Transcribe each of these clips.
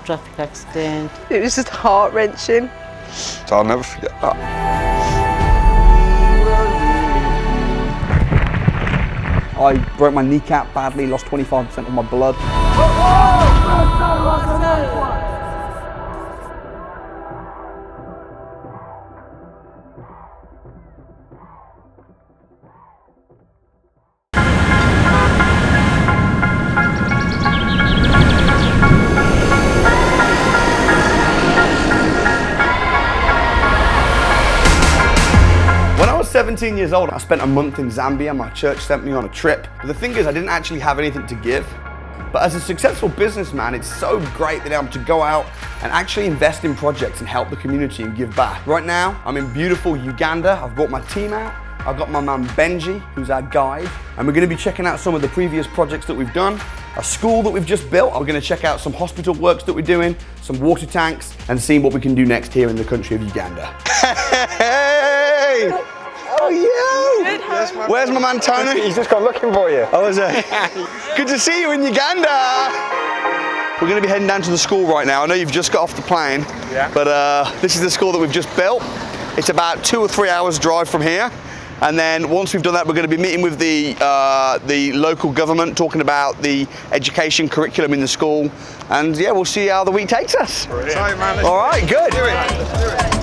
traffic accident. It was just heart-wrenching. So I'll never forget that. I broke my kneecap badly, lost 25% of my blood. When I was 17 years old, I spent a month in Zambia. My church sent me on a trip. But the thing is, I didn't actually have anything to give. But as a successful businessman, it's so great that I'm able to go out and actually invest in projects and help the community and give back. Right now, I'm in beautiful Uganda. I've brought my team out. I've got my man Bungee, who's our guide. And we're gonna be checking out some of the previous projects that we've done, a school that we've just built. We're gonna check out some hospital works that we're doing, some water tanks, and see what we can do next here in the country of Uganda. Hey! Oh, you! Yes, Where's my man Tony? He's just gone looking for you. Oh, is it? Good to see you in Uganda. We're going to be heading down to the school right now. I know you've just got off the plane, but this is the school that we've just built. It's about 2 or 3 hours drive from here. And then once we've done that, we're going to be meeting with the local government, talking about the education curriculum in the school. And yeah, we'll see how the week takes us. Sorry, man. All right, good. Let's do it.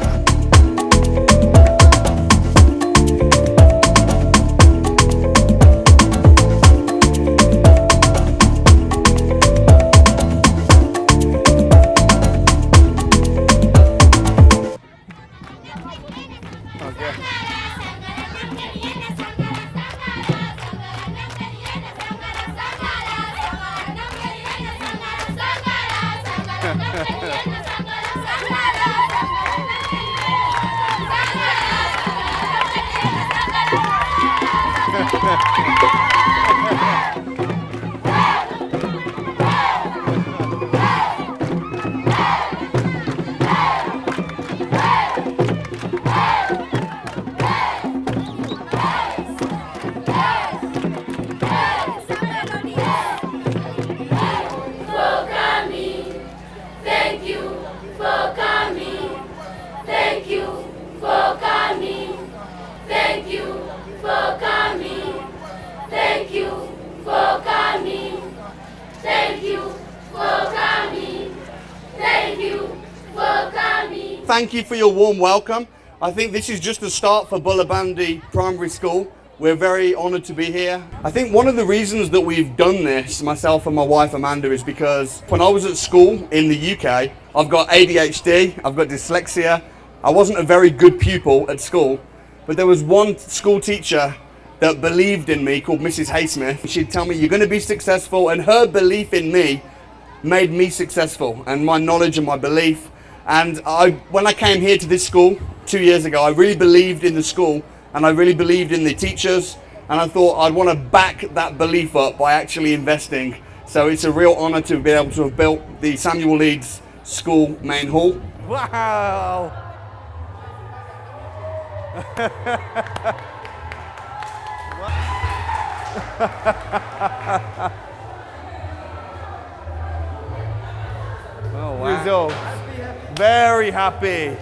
Thank you for your warm welcome. I think this is just the start for Bulabandi Primary School. We're very honoured to be here. I think one of the reasons that we've done this, myself and my wife Amanda, is because when I was at school in the UK, I've got ADHD, I've got dyslexia. I wasn't a very good pupil at school, but there was one school teacher that believed in me called Mrs. Haysmith. She'd tell me, you're going to be successful, and her belief in me made me successful, and my knowledge and my belief. And when I came here to this school 2 years ago, I really believed in the school, and I really believed in the teachers, and I thought I'd want to back that belief up by actually investing. So it's a real honour to be able to have built the Samuel Leeds School main hall. Wow! Oh, wow. Results. Very happy.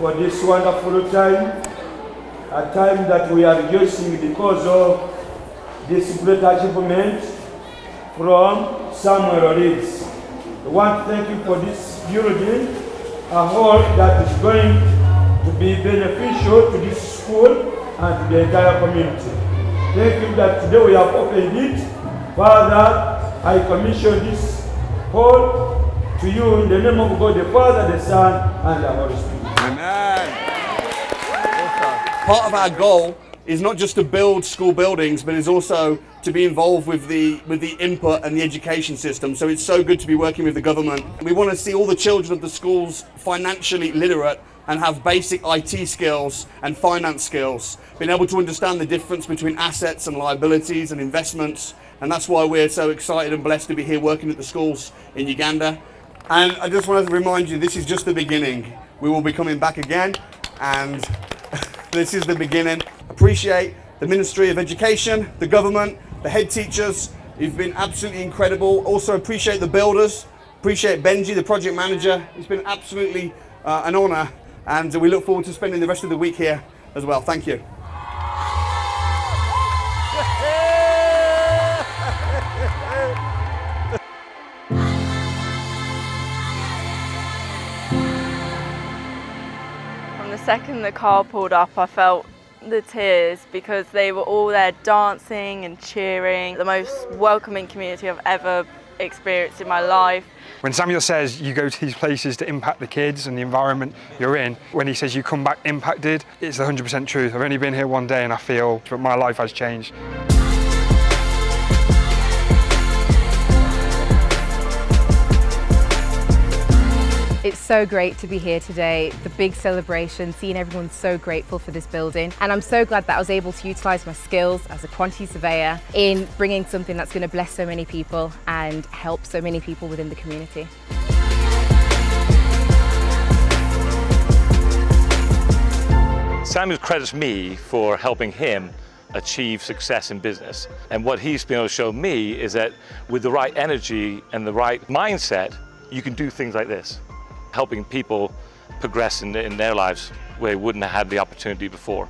For this wonderful time, a time that we are rejoicing because of this great achievement from Samuel Leeds. I want to thank you for this building, a hall that is going to be beneficial to this school and to the entire community. Thank you that today we have opened it. Father, I commission this hall to you in the name of God, the Father, the Son, and the Holy Spirit. Amen. Part of our goal is not just to build school buildings, but is also to be involved with the input and the education system. So it's so good to be working with the government. We want to see all the children of the schools financially literate and have basic IT skills and finance skills, being able to understand the difference between assets and liabilities and investments. And that's why we're so excited and blessed to be here working at the schools in Uganda. And I just wanted to remind you, this is just the beginning. We will be coming back again, and this is the beginning. Appreciate the Ministry of Education, the government, the head teachers. You've been absolutely incredible. Also appreciate the builders Appreciate Bungee, the project manager. It's been absolutely an honour, and we look forward to spending the rest of the week here as well. Thank you. From the second the car pulled up, I felt the tears because they were all there dancing and cheering. The most welcoming community I've ever experienced in my life. When Samuel says you go to these places to impact the kids and the environment you're in, when he says you come back impacted, it's 100% truth. I've only been here one day and I feel that my life has changed. It's so great to be here today, the big celebration, seeing everyone so grateful for this building. And I'm so glad that I was able to utilise my skills as a quantity surveyor in bringing something that's going to bless so many people and help so many people within the community. Samuel credits me for helping him achieve success in business. And what he's been able to show me is that with the right energy and the right mindset, you can do things like this, helping people progress in their lives where they wouldn't have had the opportunity before.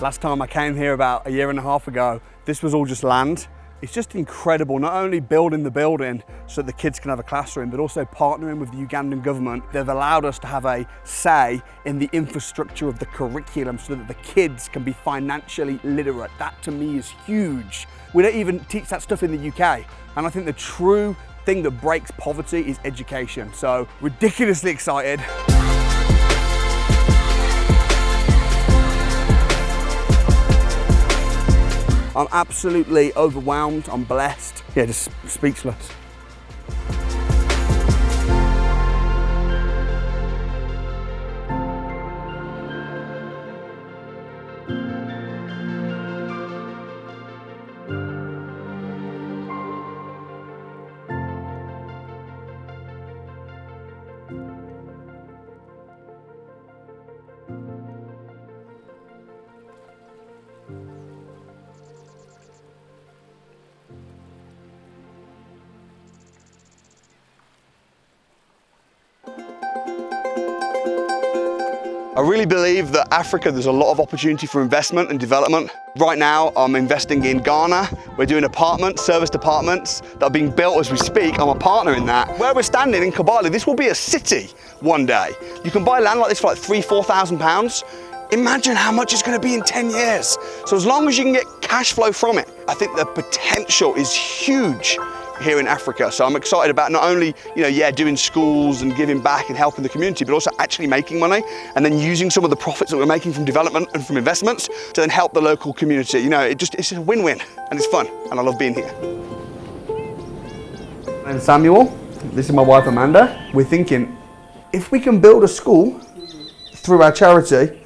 Last time I came here about a year and a half ago, this was all just land. It's just incredible, not only building the building so that the kids can have a classroom, but also partnering with the Ugandan government. They've allowed us to have a say in the infrastructure of the curriculum so that the kids can be financially literate. That to me is huge. We don't even teach that stuff in the UK. And I think the true thing that breaks poverty is education. So ridiculously excited. I'm absolutely overwhelmed, I'm blessed. Yeah, just speechless. I really believe that Africa, there's a lot of opportunity for investment and development. Right now, I'm investing in Ghana. We're doing apartments, serviced apartments that are being built as we speak. I'm a partner in that. Where we're standing in Kabale, this will be a city one day. You can buy land like this for like £3,000–4,000. Imagine how much it's going to be in 10 years. So as long as you can get cash flow from it, I think the potential is huge here in Africa. So I'm excited about not only, doing schools and giving back and helping the community, but also actually making money and then using some of the profits that we're making from development and from investments to then help the local community. It's a win-win and it's fun and I love being here. And Samuel, this is my wife Amanda. We're thinking, if we can build a school through our charity,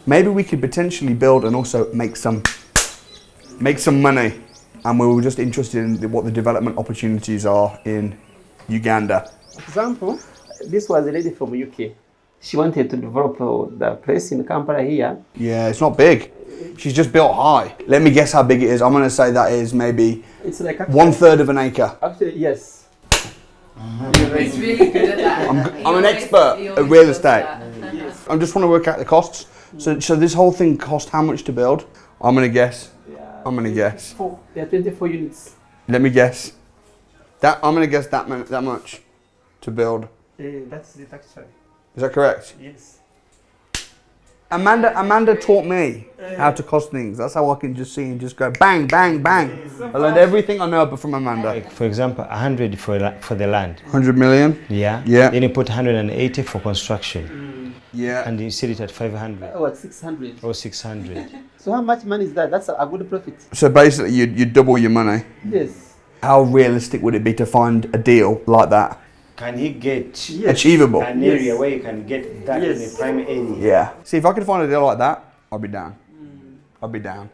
maybe we could potentially build and also make some money. And we were just interested in what the development opportunities are in Uganda. For example, this was a lady from UK. She wanted to develop the place in Kampala here. Yeah, it's not big. She's just built high. Let me guess how big it is. I'm going to say that is maybe it's like 1/3 of an acre. Actually, yes. He's really good at that. I'm an expert at real estate. Yes. I just want to work out the costs. So this whole thing cost how much to build? I'm going to guess. I'm going to guess. There are 24 units. Let me guess. I'm going to guess that much to build. That's it actually. Is that correct? Yes. Amanda taught me how to cost things. That's how I can just see and just go bang, bang, bang. I learned everything I know from Amanda. Like for example, 100 for the land. 100 million? Yeah. Yeah. Then you put 180 for construction. Yeah. And you sell it at 500. Oh, at 600. Or 600. So how much money is that? That's a good profit. So basically you double your money. Yes. How realistic would it be to find a deal like that? Can he get achievable? An area where you can get that in a prime area? Yeah. See, if I could find a deal like that, I'd be down. I'd be down.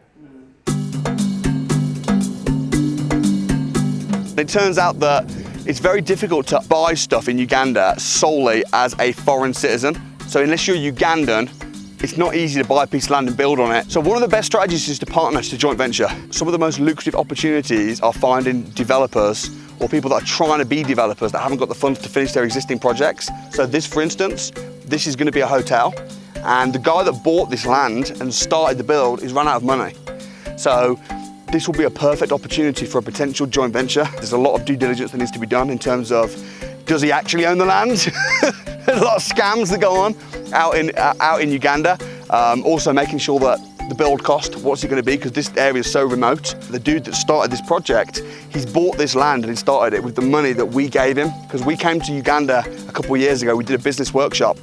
It turns out that it's very difficult to buy stuff in Uganda solely as a foreign citizen. So unless you're Ugandan, It's not easy to buy a piece of land and build on it. So one of the best strategies is to partner, to joint venture. Some of the most lucrative opportunities are finding developers or people that are trying to be developers that haven't got the funds to finish their existing projects. So this, for instance, this is going to be a hotel, and the guy that bought this land and started the build is run out of money. So this will be a perfect opportunity for a potential joint venture. There's a lot of due diligence that needs to be done in terms of, does he actually own the land? There's a lot of scams that go on out in Uganda. Also making sure that the build cost, what's it going to be, because this area is so remote. The dude that started this project, he's bought this land and he started it with the money that we gave him, because we came to Uganda a couple of years ago. We did a business workshop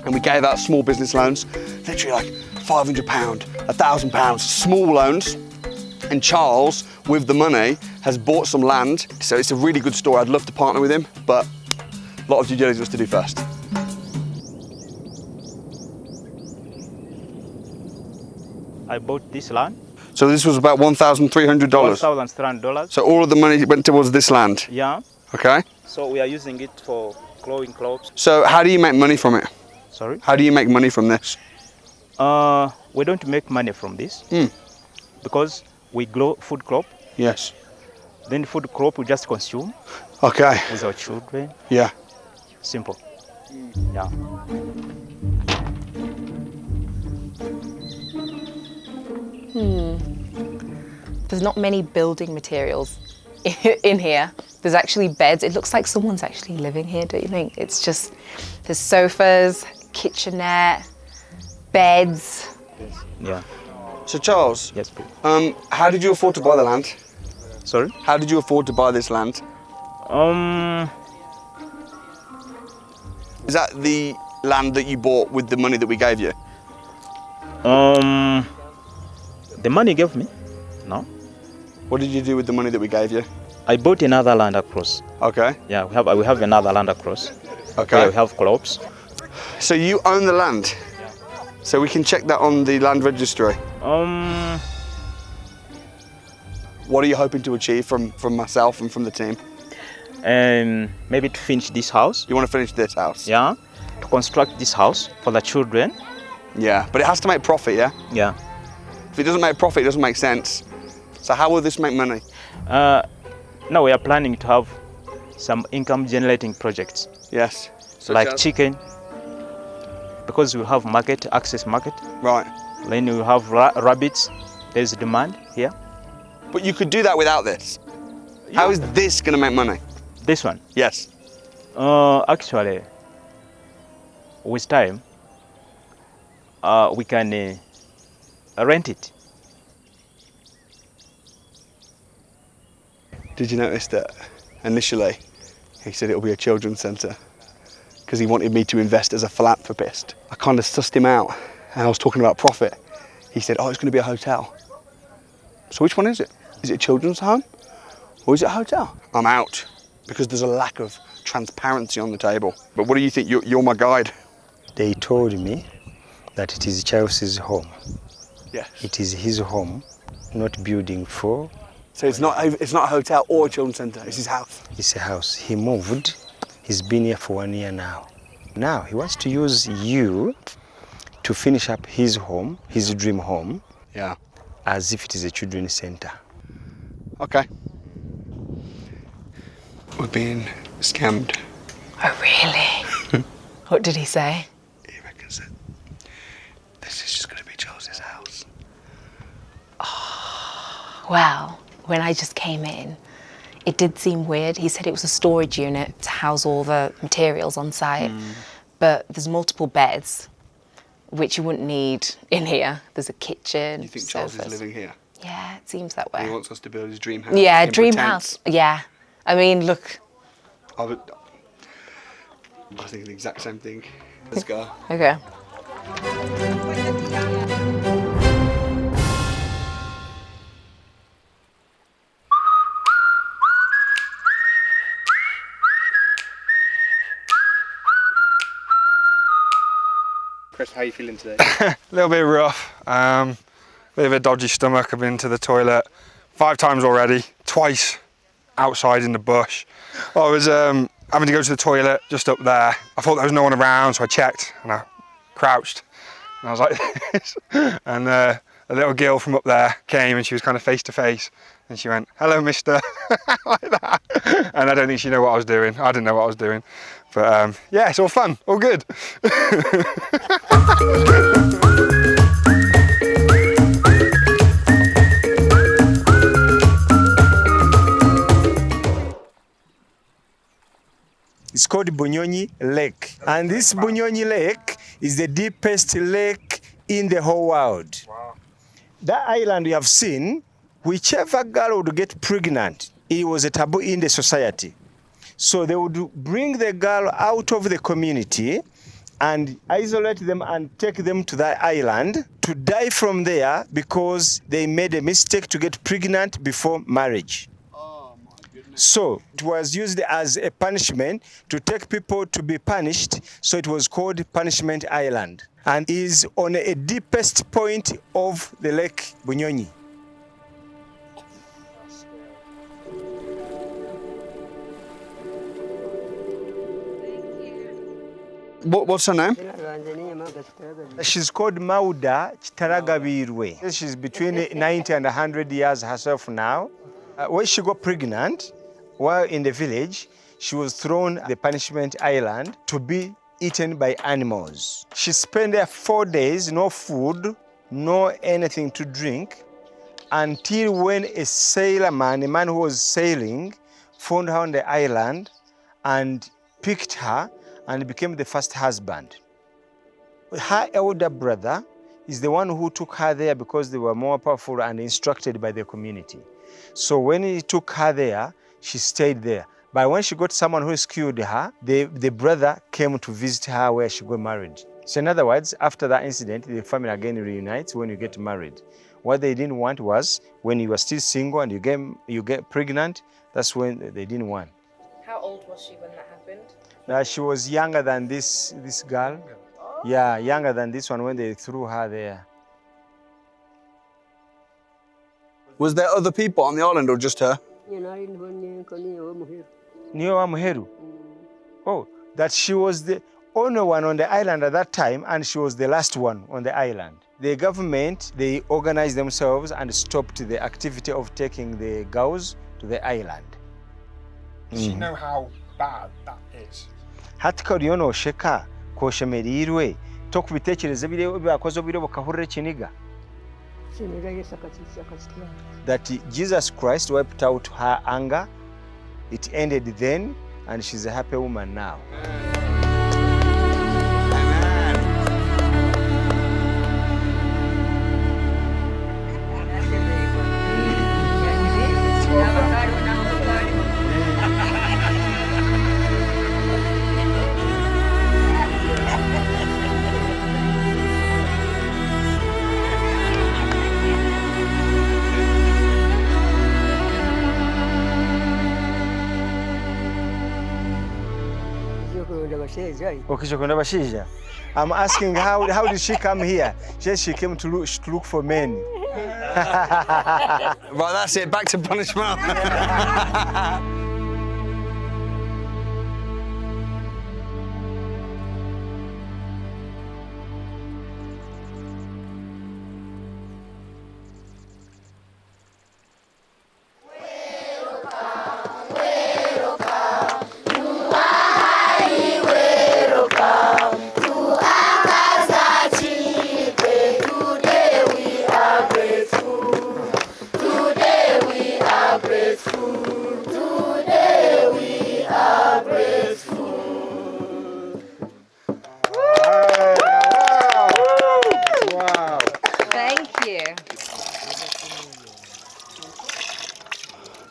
and we gave out small business loans, literally like £500, £1,000, small loans. And Charles, with the money, has bought some land. So it's a really good story. I'd love to partner with him, but a lot of due diligence to do first. I bought this land. So this was about $1,300? $1,300. So all of the money went towards this land? Yeah. Okay. So we are using it for growing crops. So how do you make money from it? Sorry? How do you make money from this? We don't make money from this because we grow food crop. Yes. Then food crop we just consume. Okay. With our children. Yeah. Simple. Yeah. There's not many building materials in here. There's actually beds. It looks like someone's actually living here, don't you think? It's just, there's sofas, kitchenette, beds. Yeah. So Charles, yes, please. How did you afford to buy the land? Sorry? How did you afford to buy this land? Is that the land that you bought with the money that we gave you? The money you gave me? No. What did you do with the money that we gave you? I bought another land across. Okay. Yeah, we have another land across. Okay. Where we have crops. So you own the land? Yeah. So we can check that on the land registry? What are you hoping to achieve from myself and from the team? Maybe to finish this house. You want to finish this house? Yeah. To construct this house for the children. Yeah, but it has to make profit, yeah? Yeah. If it doesn't make profit, it doesn't make sense. So how will this make money? Now we are planning to have some income generating projects. Yes. Like chicken, because we have market, access market. Right. Then we have rabbits, there's demand here. But you could do that without this. Yeah. How is this going to make money? This one? Yes. Actually, with time, we can rent it. Did you notice that initially he said it'll be a children's centre because he wanted me to invest as a philanthropist? I kind of sussed him out and I was talking about profit. He said, oh, it's going to be a hotel. So which one is it? Is it a children's home or is it a hotel? I'm out because there's a lack of transparency on the table. But what do you think? You're my guide. They told me that it is Chelsea's home. Yes. It is his home, not building for. So it's not a hotel or a children's centre, it's his house? It's a house. He moved. He's been here for 1 year now. Now he wants to use you to finish up his home, his dream home. Yeah. As if it is a children's centre. Okay. We're being scammed. Oh, really? What did he say? He reckons that this is just going to be Chelsea's house. Oh, well, when I just came in, it did seem weird. He said it was a storage unit to house all the materials on site, but there's multiple beds, which you wouldn't need in here. There's a kitchen. You think sofas. Charles is living here? Yeah, it seems that way. He wants us to build his dream house. Yeah, dream house. Yeah. I mean, look. I think the exact same thing. Let's go. Okay. Chris, how are you feeling today? A little bit rough. Bit of a dodgy stomach. I've been to the toilet 5 times already, twice outside in the bush. I was having to go to the toilet just up there. I thought there was no one around, so I checked and I crouched. And I was like this. And a little girl from up there came and she was kind of face to face. And she went, "Hello, mister," like that. And I don't think she knew what I was doing. I didn't know what I was doing. But yeah, it's all fun, all good. It's called Bunyonyi Lake. And this Bunyonyi Lake is the deepest lake in the whole world. Wow. That island you have seen, whichever girl would get pregnant, it was a taboo in the society. So they would bring the girl out of the community and isolate them and take them to that island to die from there because they made a mistake to get pregnant before marriage. So it was used as a punishment to take people to be punished. So it was called Punishment Island and is on a deepest point of the Lake Bunyonyi. What's her name? She's called Mauda Chitaragabirwe. She's between 90 and 100 years herself now. When she got pregnant, while in the village, she was thrown the punishment island to be eaten by animals. She spent there 4 days, no food, no anything to drink, until when a sailorman, a man who was sailing, found her on the island and picked her and became the first husband. Her elder brother is the one who took her there because they were more powerful and instructed by the community. So when he took her there, she stayed there. But when she got someone who rescued her, the brother came to visit her where she got married. So in other words, after that incident, the family again reunites when you get married. What they didn't want was when you were still single and you get pregnant, that's when they didn't want. How old was she when that happened? She was younger than this girl. Yeah, younger than this one when they threw her there. Was there other people on the island or just her? Niwa Muheru. Oh, that she was the only one on the island at that time and she was the last one on the island. The government, they organized themselves and stopped the activity of taking the girls to the island. Does she know how bad that is? Hatika uliona osheka koshemerirwe tokubitekereza bire bakoze bire bakahurira kiniga. That Jesus Christ wiped out her anger. It ended then, and she's a happy woman now. I'm asking how did she come here? She came to look for men. Right, that's it. Back to punishment.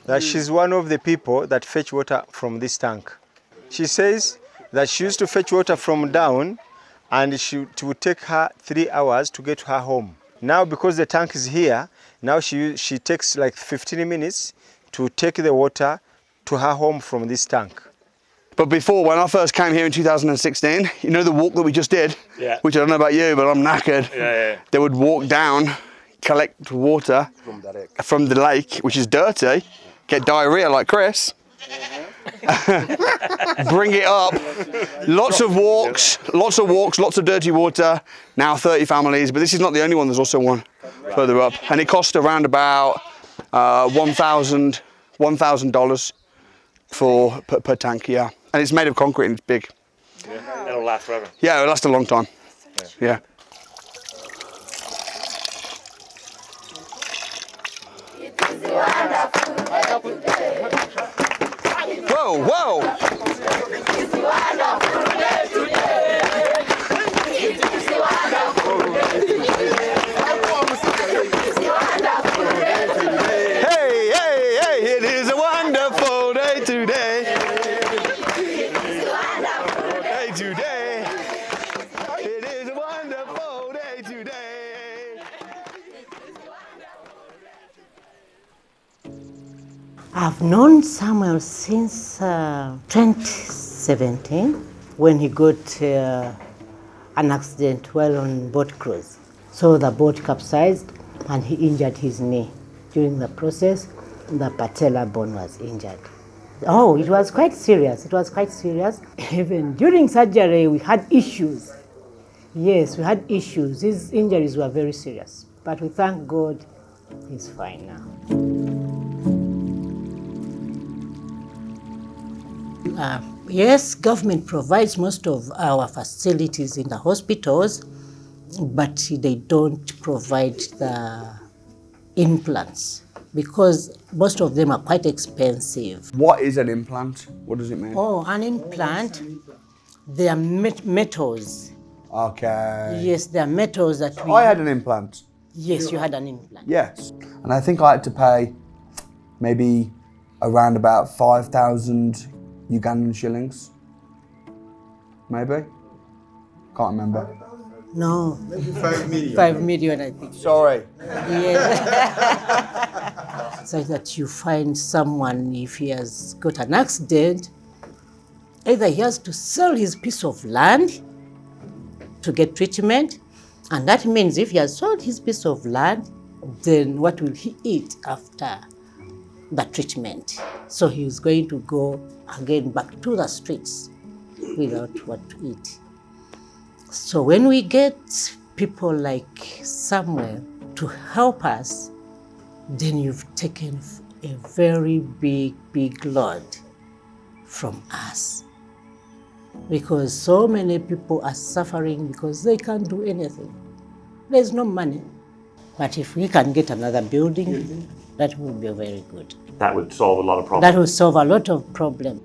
That she's one of the people that fetch water from this tank. She says that she used to fetch water from down and it would take her 3 hours to get to her home. Now because the tank is here, now she takes like 15 minutes to take the water to her home from this tank. But before, when I first came here in 2016, you know the walk that we just did? Yeah. Which I don't know about you, but I'm knackered. Yeah. They would walk down, collect water from the lake, which is dirty, get diarrhea like Chris, Bring it up. Lots of walks, lots of dirty water. Now 30 families, but this is not the only one. There's also one further up, and it cost around about $1,000 for per tank. Yeah, and it's made of concrete and it's big. Yeah, it'll last forever. Yeah, it'll last a long time. Yeah. Whoa, whoa! Hey, hey, hey, it is a wonderful day today. Day today. It is a wonderful day today. I've known Samuel since 2017 when he got an accident while on boat cruise. So the boat capsized and he injured his knee. During the process, the patella bone was injured. Oh, it was quite serious. It was quite serious. Even during surgery, we had issues. Yes, we had issues. His injuries were very serious. But we thank God he's fine now. Yes, government provides most of our facilities in the hospitals, but they don't provide the implants because most of them are quite expensive. What is an implant? What does it mean? Oh, an implant, they are metals. Okay. Yes, they are metals that we... I had an implant. Yes, you had an implant. Yes. And I think I had to pay maybe around about 5,000 Ugandan shillings. Maybe? Can't remember. No. Maybe 5 million. 5 million, I think. Sorry. Yes. So that you find someone, if he has got an accident, either he has to sell his piece of land to get treatment, and that means if he has sold his piece of land, then what will he eat after the treatment? So he is going to go again back to the streets without what to eat. So when we get people like Samuel to help us, then you've taken a very big load from us. Because so many people are suffering because they can't do anything. There's no money. But if we can get another building, that would be very good. That would solve a lot of problems. That would solve a lot of problems.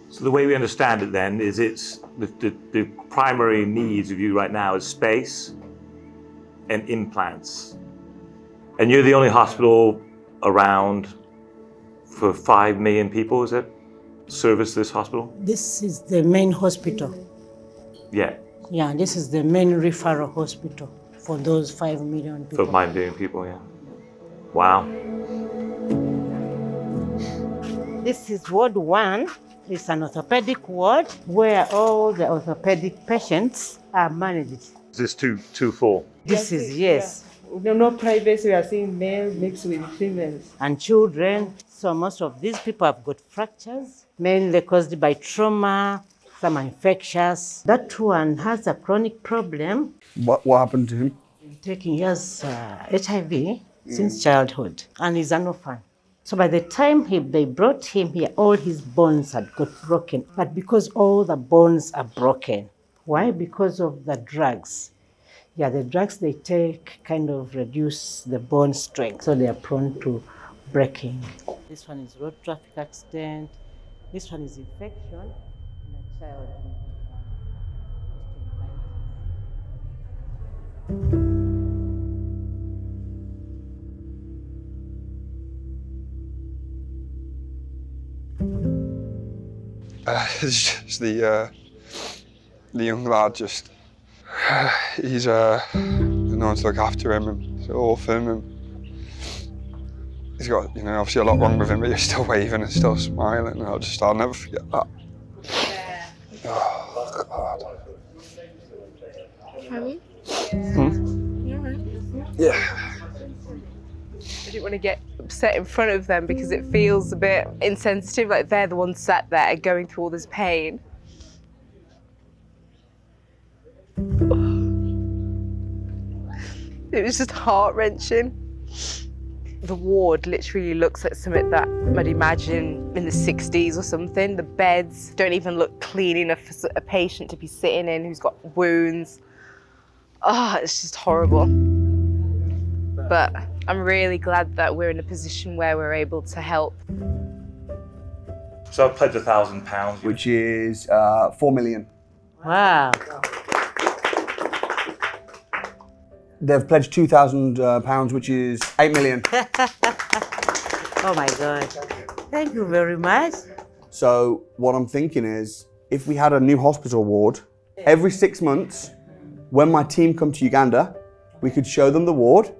So the way we understand it then is it's the primary needs of you right now is space and implants. And you're the only hospital around for 5 million people, is it? Service this hospital? This is the main hospital. Yeah. Yeah, this is the main referral hospital for those 5 million people. For 5 million people, yeah. Wow. This is Ward 1. It's an orthopedic ward where all the orthopedic patients are managed. Is this too full? This is, yes. No privacy, we are seeing males mixed with females. And children. So most of these people have got fractures, mainly caused by trauma, some are infectious. That one has a chronic problem. What happened to him? He has HIV since childhood, and he's an orphan. So by the time they brought him here, all his bones had got broken. But because all the bones are broken, why? Because of the drugs. Yeah, the drugs they take kind of reduce the bone strength, so they are prone to breaking. This one is road traffic accident. This one is infection in a child. It's just the young lad. Just he's no one to look after him, and he's an orphan, and he's got obviously a lot wrong with him, but he's still waving and still smiling, and I'll never forget that. Oh God. Harry? Hmm? You alright? Yeah. didn't want to get upset in front of them because it feels a bit insensitive, like they're the ones sat there going through all this pain. It was just heart-wrenching. The ward literally looks like something that I'd imagine in the 60s or something. The beds don't even look clean enough for a patient to be sitting in who's got wounds. Oh, it's just horrible. But I'm really glad that we're in a position where we're able to help. So I've pledged £1,000. Which is 4 million. Wow. They've pledged £2,000, which is 8 million. Oh my God. Thank you very much. So what I'm thinking is, if we had a new hospital ward, every 6 months, when my team come to Uganda, we could show them the ward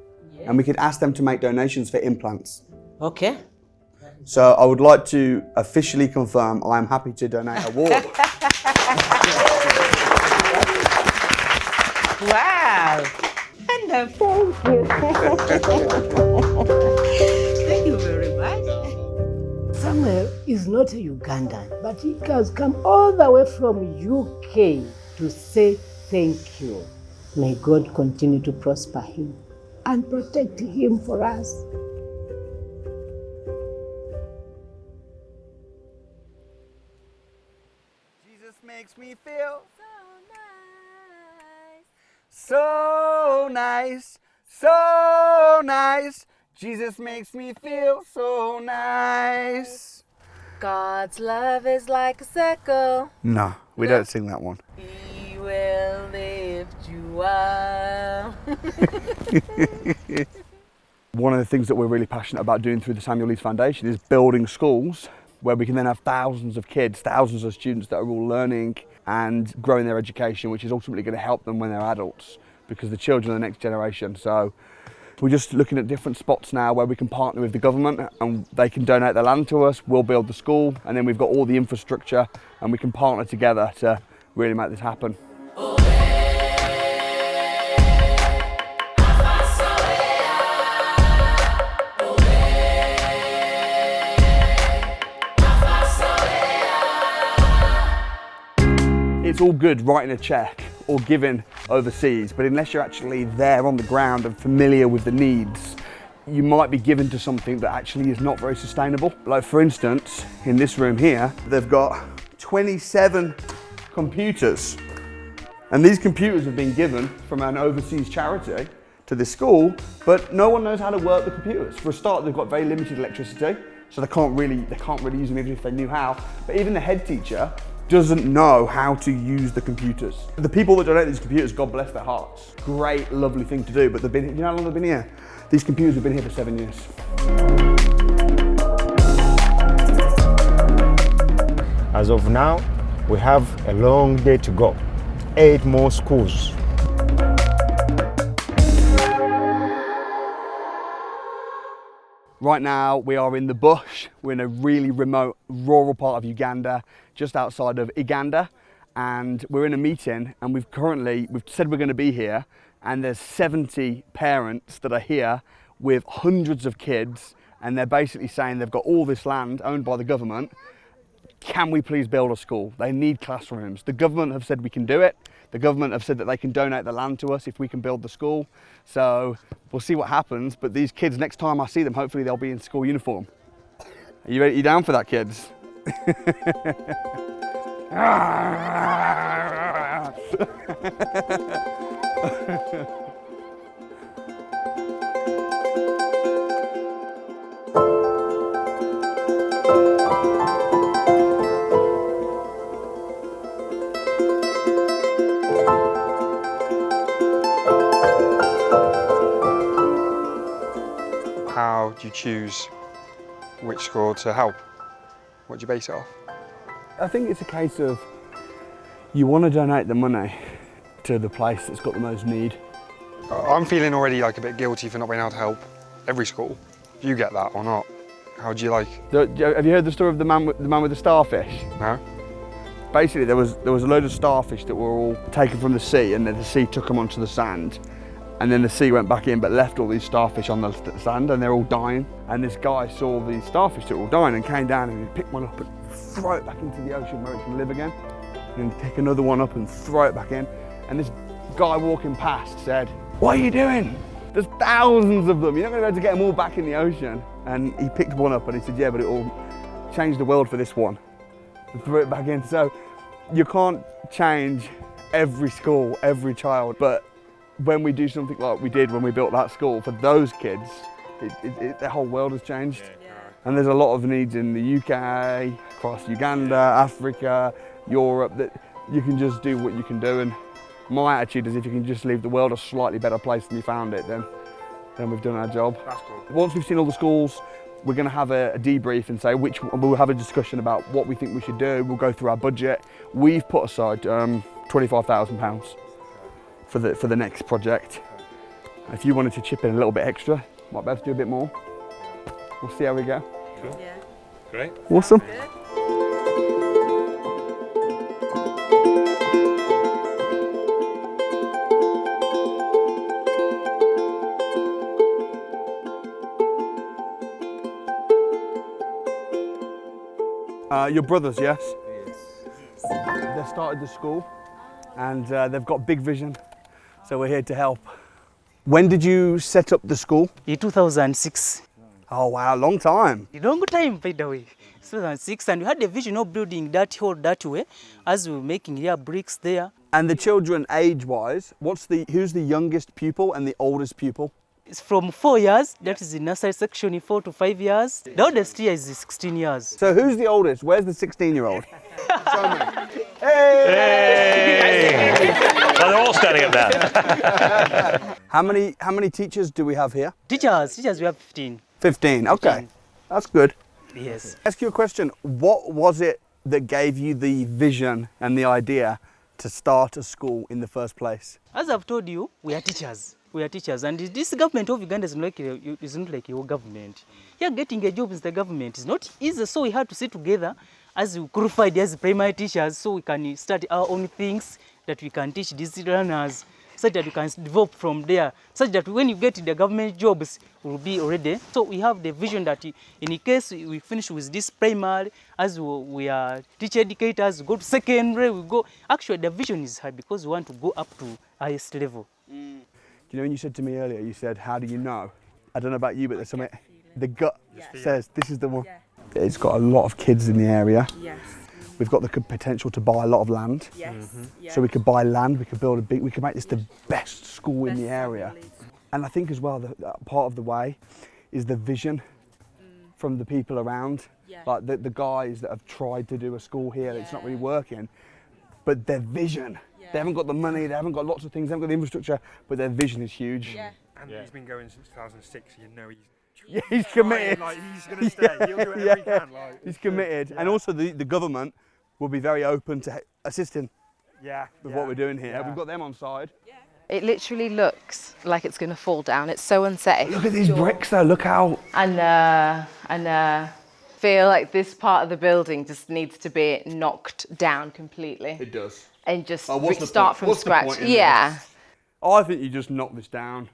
and we could ask them to make donations for implants. Okay. So I would like to officially confirm I am happy to donate a ward. Wow. And thank you. Thank you very much. Samuel is not a Ugandan, but he has come all the way from UK to say thank you. May God continue to prosper him and protect him for us. Jesus makes me feel so nice, so nice. Jesus makes me feel so nice. God's love is like a circle. No, we don't sing that one. He will lift you up. One of the things that we're really passionate about doing through the Samuel Leeds Foundation is building schools where we can then have thousands of kids, thousands of students that are all learning and growing their education, which is ultimately going to help them when they're adults, because the children are the next generation. So we're just looking at different spots now where we can partner with the government and they can donate their land to us, we'll build the school, and then we've got all the infrastructure and we can partner together to really make this happen. It's all good writing a check or giving overseas, but unless you're actually there on the ground and familiar with the needs, you might be given to something that actually is not very sustainable. Like for instance, in this room here, they've got 27 computers. And these computers have been given from an overseas charity to this school, but no one knows how to work the computers. For a start, they've got very limited electricity, so they can't really use them even if they knew how. But even the head teacher doesn't know how to use the computers. The people that donate these computers, God bless their hearts. Great, lovely thing to do, but they've been, you know how long they've been here? These computers have been here for 7 years. As of now, we have a long day to go. 8 more schools. Right now, we are in the bush. We're in a really remote, rural part of Uganda, just outside of Uganda. And we're in a meeting, and we've said we're going to be here, and there's 70 parents that are here with hundreds of kids, and they're basically saying they've got all this land owned by the government. Can we please build a school? They need classrooms. The government have said we can do it. The government have said that they can donate the land to us if we can build the school. So we'll see what happens. But these kids, next time I see them, hopefully they'll be in school uniform. Are you ready? You down for that, kids? How do you choose which school to help? What do you base it off? I think it's a case of you want to donate the money to the place that's got the most need. I'm feeling already like a bit guilty for not being able to help every school. Do you get that or not? How do you like? Have you heard the story of the man with the starfish? No. Basically, there was a load of starfish that were all taken from the sea, and then the sea took them onto the sand. And then the sea went back in but left all these starfish on the sand, and they're all dying. And this guy saw these starfish that were all dying and came down and he picked one up and throw it back into the ocean where it can live again. And then pick another one up and throw it back in. And this guy walking past said, "What are you doing? There's thousands of them. You're not going to be able to get them all back in the ocean." And he picked one up and he said, "Yeah, but it will change the world for this one." And threw it back in. So you can't change every school, every child, but when we do something like we did when we built that school for those kids, the whole world has changed. Yeah. And there's a lot of needs in the UK, across Uganda, Africa, Europe, that you can just do what you can do. And my attitude is if you can just leave the world a slightly better place than you found it, then we've done our job. That's cool. Once we've seen all the schools, we're going to have a debrief and say we'll have a discussion about what we think we should do. We'll go through our budget. We've put aside £25,000 for the next project. If you wanted to chip in a little bit extra, might be able to do a bit more. We'll see how we go. Cool. Yeah. Great. Awesome. Your brothers, yes? Yes. They started the school and they've got big vision, so we're here to help. When did you set up the school? In 2006. Oh wow, long time. A long time, by the way. 2006, and we had a vision of building that hall that way, as we were making here bricks there. And the children, age-wise, who's the youngest pupil and the oldest pupil? It's from 4 years, that is the nursery section, in 4 to 5 years. The oldest here is 16 years. So who's the oldest? Where's the 16-year-old? Hey! Well, they're all standing up now. How many teachers do we have here? Teachers, we have 15. 15, okay. 15. That's good. Yes. Ask you a question. What was it that gave you the vision and the idea to start a school in the first place? As I've told you, we are teachers. We are teachers, and this government of Uganda isn't like your government. Here, getting a job in the government is not easy, so we had to sit together as we qualified as primary teachers, so we can start our own things that we can teach these learners, so that we can develop from there, such that when you get the government jobs, will be already. So we have the vision that in case we finish with this primary, as we are teacher educators, go to secondary, we go. Actually, the vision is high because we want to go up to highest level. You know, when you said to me earlier, you said, "How do you know?" I don't know about you, but there's something, the gut says this is the one. Yeah. It's got a lot of kids in the area. Yes. We've got the potential to buy a lot of land. Yes. Mm-hmm. So we could buy land, we could build we could make this the best school in the area. And I think as well, that part of the way is the vision from the people around. Yeah. Like the guys that have tried to do a school here, it's not really working, but their vision. They haven't got the money, they haven't got lots of things, they haven't got the infrastructure, but their vision is huge. Yeah. And he's been going since 2006, so you know he's committed. Like, he's going to stay, he'll do whatever he can. Like, he's committed. Yeah. And also the government will be very open to assisting with what we're doing here. Yeah. We've got them on side. Yeah. It literally looks like it's going to fall down. It's so unsafe. Look at these bricks though, look how... And feel like this part of the building just needs to be knocked down completely. It does. And just start from scratch. Yeah. I think you just knock this down.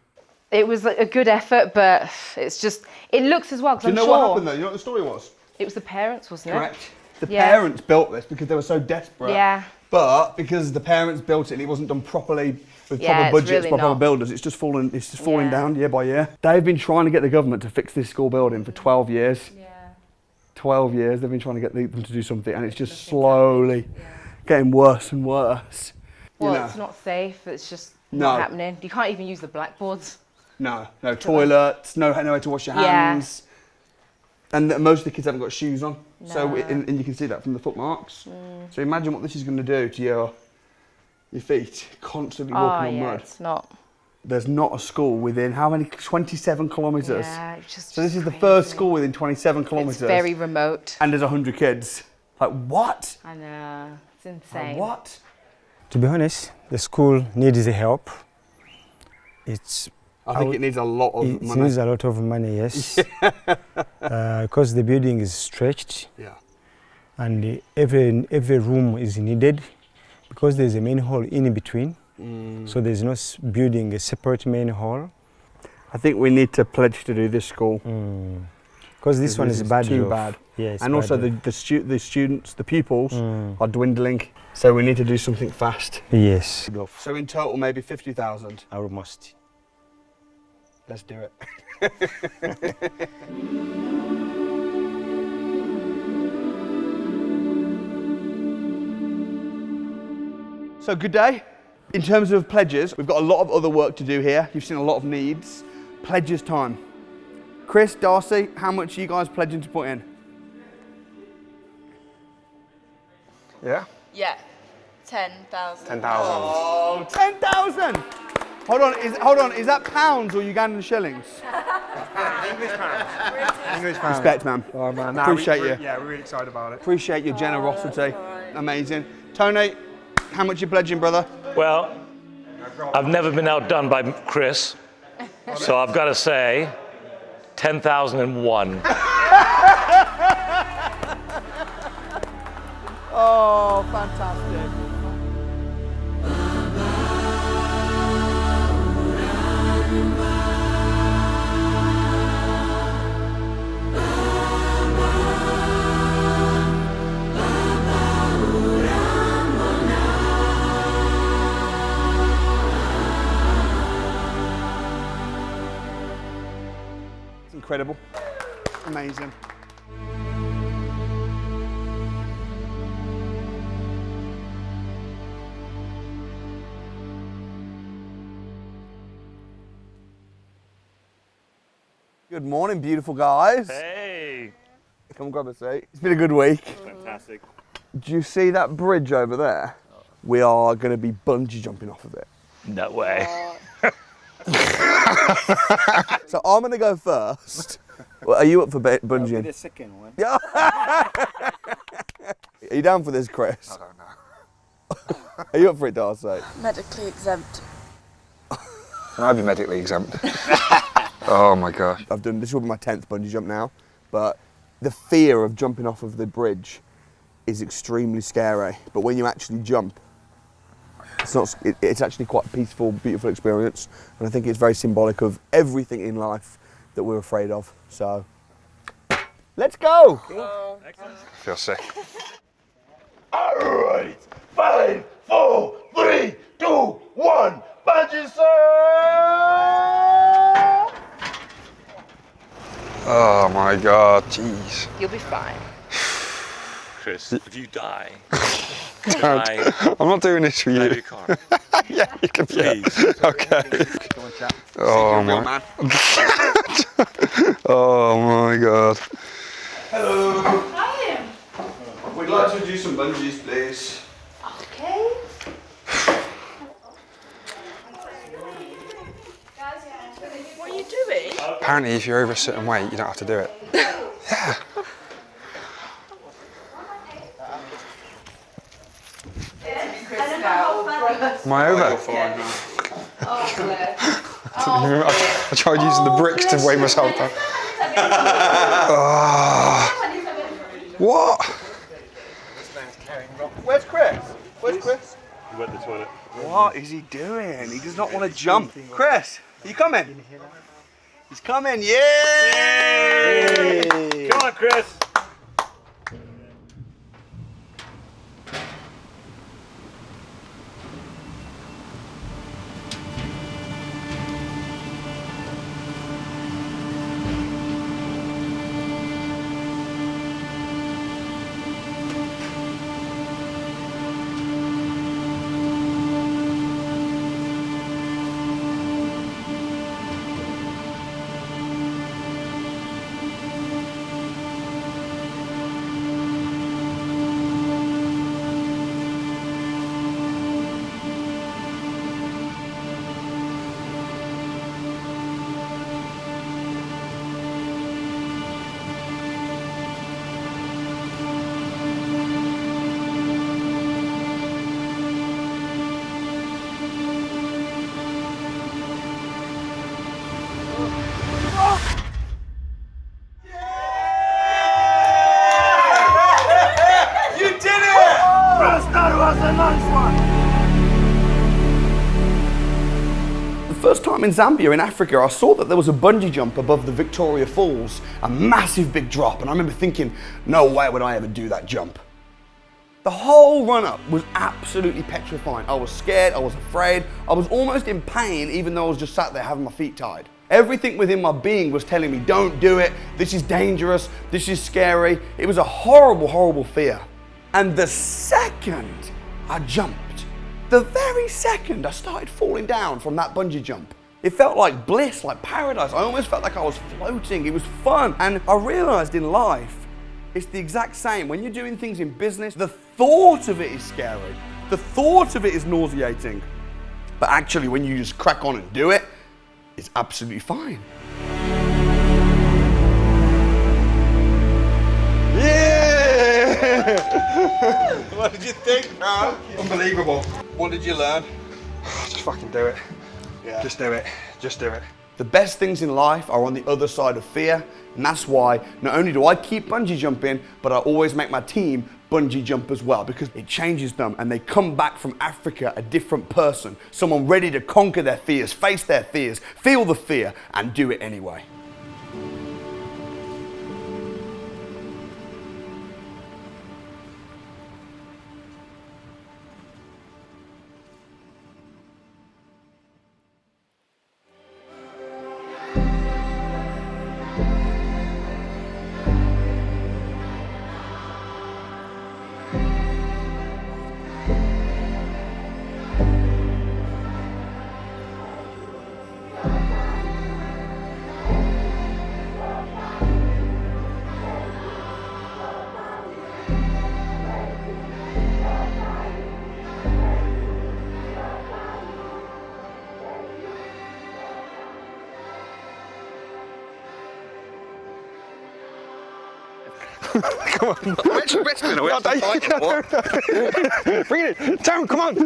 It was a good effort, but it's just, it looks as well. Do you know what happened though? You know what the story was? It was the parents, wasn't it? Correct. The parents built this because they were so desperate. Yeah. But because the parents built it and it wasn't done properly with proper budgets, proper builders, it's just falling down year by year. They've been trying to get the government to fix this school building for 12 years. Yeah. 12 years they've been trying to get them to do something, and it's just slowly getting worse and worse. Well, it's not safe, it's just not happening. You can't even use the blackboards. No toilets, nowhere to wash your hands. And most of the kids haven't got shoes on. No. So, and you can see that from the footmarks. So imagine what this is going to do to your feet, constantly walking on mud. It's not. There's not a school within, how many, 27 kilometres? Yeah, it's just so this is the first school within 27 kilometres. It's very remote. And there's 100 kids. Like, what? I know, it's insane. Like, what? To be honest, the school needs the help. I think it needs a lot of money. It needs a lot of money, yes. Because the building is stretched. Yeah. And every room is needed because there's a main hall in between. So there's no building a separate main hall. I think we need to pledge to do this school. Because this one is bad. Too bad. Yeah, and also the students, the pupils are dwindling. So we need to do something fast. Yes. So in total, maybe 50,000. Almost. Let's do it. So good day. In terms of pledges, we've got a lot of other work to do here. You've seen a lot of needs. Pledges time. Chris, Darcy, how much are you guys pledging to put in? Yeah? Yeah. 10,000. 10,000. Oh, 10,000! Hold on, is that pounds or Ugandan shillings? English pounds. English pounds. Respect, man. Oh, man. Appreciate you. Yeah, we're really excited about it. Appreciate your generosity. Amazing. Tony, how much you pledging, brother? Well, I've never been outdone by Chris, so I've got to say 10,001. Oh, fantastic. It's incredible. Amazing. Good morning, beautiful guys. Hey. Come grab a seat. It's been a good week. Fantastic. Do you see that bridge over there? We are going to be bungee jumping off of it. No way. So I'm going to go first. Well, are you up for bungeeing? The second one. Yeah. Are you down for this, Chris? I don't know. Are you up for it, Darcy? Medically exempt. Can I be medically exempt? Oh my gosh. This will be my 10th bungee jump now, but the fear of jumping off of the bridge is extremely scary. But when you actually jump, it's actually quite a peaceful, beautiful experience. And I think it's very symbolic of everything in life that we're afraid of. So, let's go. I feel sick. All right. 5, 4, 3, 2, 1. Bungee, sir! Oh my God, jeez. You'll be fine. Chris, if you die, I'm not doing this for you. drive your car. Yeah, you can. Please. Yeah. Okay. Oh my. Oh my God. Hello. Hi. We'd like to do some bungees, please. Okay. What are you doing? Apparently, if you're over a certain weight, you don't have to do it. Yeah. Am I over? I tried using the bricks to weigh myself down. What? Where's Chris? Where's Chris? He went to the toilet. What is he doing? He does not want to jump. Chris, are you coming? He's coming, yay! Come on, Chris. first time in Zambia in Africa, I saw that there was a bungee jump above the Victoria Falls, a massive big drop, and I remember thinking, no way would I ever do that jump. The whole run-up was absolutely petrifying. I was scared, I was afraid, I was almost in pain even though I was just sat there having my feet tied. Everything within my being was telling me, don't do it, this is dangerous, this is scary. It was a horrible, horrible fear. And the second I jumped, the very second I started falling down from that bungee jump, it felt like bliss, like paradise. I almost felt like I was floating. It was fun. And I realized in life, it's the exact same. When you're doing things in business, the thought of it is scary. The thought of it is nauseating. But actually, when you just crack on and do it, it's absolutely fine. Yeah! What did you think, bro? Unbelievable. What did you learn? Just fucking do it. Yeah. Just do it. Just do it. The best things in life are on the other side of fear, and that's why not only do I keep bungee jumping, but I always make my team bungee jump as well, because it changes them and they come back from Africa a different person, someone ready to conquer their fears, face their fears, feel the fear, and do it anyway. Come on. I'm actually wrestling. Are we actually fighting, what? Bring it down, come on. He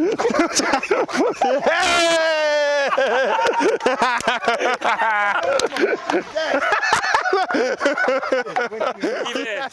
did.